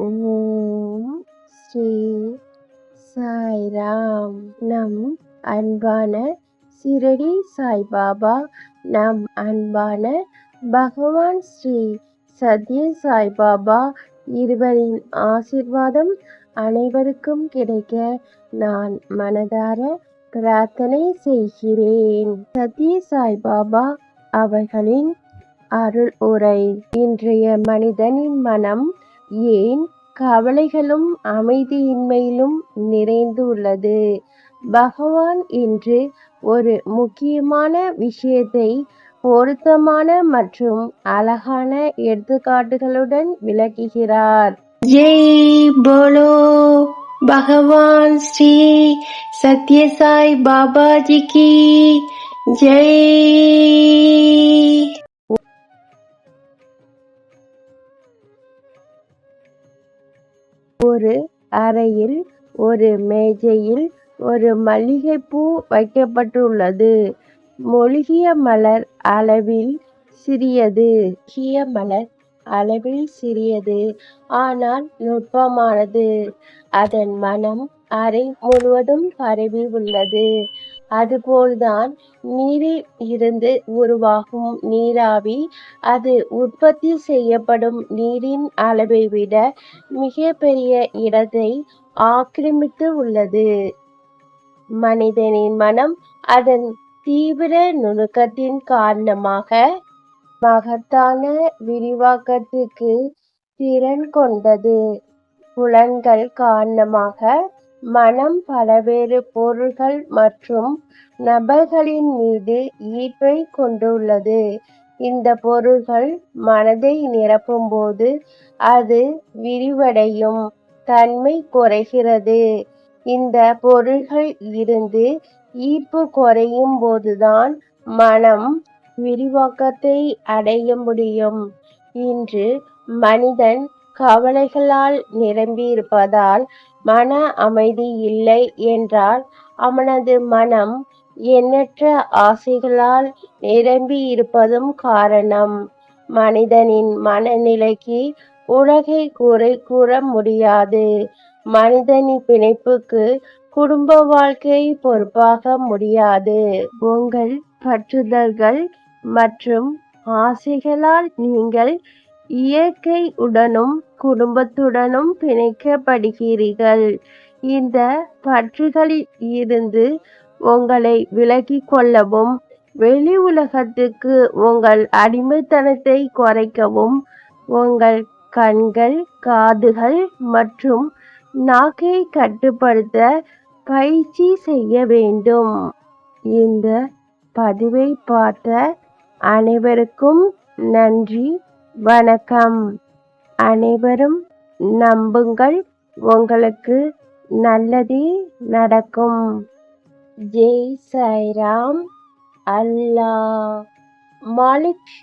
ஓம் ஸ்ரீ சாய்ராம். நம் அன்பான சிரடி சாய்பாபா, நம் அன்பான பகவான் ஸ்ரீ சத்ய சாய்பாபா இருவரின் ஆசிர்வாதம் அனைவருக்கும் கிடைக்க நான் மனதார பிரார்த்தனை செய்கிறேன். சத்ய சாய்பாபா அவர்களின் அருள் உரை. இன்றைய மனிதனின் மனம் ஏன் கவலைகளும் அமைதியின்மையிலும் நிறைந்து உள்ளது? பகவான் இன்று ஒரு முக்கியமான விஷயத்தை பொருத்தமான மற்றும் அழகான எடுத்துக்காட்டுகளுடன் விளக்குகிறார். ஜெய் போலோ பகவான் ஸ்ரீ சத்ய சாய் பாபாஜிக்கு ஜெய். ஒரு அறையில் ஒரு மேஜையில் ஒரு மல்லிகைப்பூ வைக்கப்பட்டுள்ளது. மூலிகை மலர் அளவில் சிறியது, ஆனால் நுட்பமானது. அதன் மனம் அறை முழுவதும் பரவி உள்ளது. அதுபோல்தான் நீரில் இருந்து உருவாகும் நீராவி அது உற்பத்தி செய்யப்படும் நீரின் அளவை விட மிக பெரிய இடத்தை ஆக்கிரமித்து உள்ளது. மனிதனின் மனம் அதன் தீவிர நுணுக்கத்தின் காரணமாக மகத்தான விரிவாக்கத்துக்கு திறன் கொண்டது. புலன்கள் காரணமாக மனம் பல்வேறு பொருள்கள் மற்றும் நபர்களின் மீது ஈர்ப்பை கொண்டுள்ளது. இந்த பொருள்கள் மனதை நிரப்பும்போது அது விரிவடையும் தன்மை குறைகிறது. இந்த பொருள்கள் இருந்து ஈர்ப்பு குறையும் போதுதான் மனம் விரிவாக்கத்தை அடைய முடியும். இன்று மனிதன் கவலைகளால் நிரம்பியிருப்பதால் மன அமைதி இல்லை என்றால் அவனது மனம் எண்ணற்ற ஆசைகளால் நிரம்பி இருப்பதும் காரணம். மனிதனின் மனநிலைக்கு உலகை குறை கூற முடியாது. மனிதனின் பிணைப்புக்கு குடும்ப வாழ்க்கை பொறுப்பாக முடியாது. உங்கள் பற்றுதல்கள் மற்றும் ஆசைகளால் நீங்கள் இயற்கையுடனும் குடும்பத்துடனும் பிணைக்கப்படுகிறீர்கள். இந்த பற்றுகளில் இருந்து உங்களை விலக்கிக் கொள்ளவும் வெளி உலகத்துக்கு உங்கள் அடிமைத்தனத்தை குறைக்கவும் உங்கள் கண்கள், காதுகள் மற்றும் நாக்கை கட்டுப்படுத்த பயிற்சி செய்ய வேண்டும். இந்த பதிவை பார்த்த அனைவருக்கும் நன்றி, வணக்கம். அனைவரும் நம்புங்கள், உங்களுக்கு நல்லதே நடக்கும். ஜெய் சாய்ராம். அல்லாஹ் மாலிக்.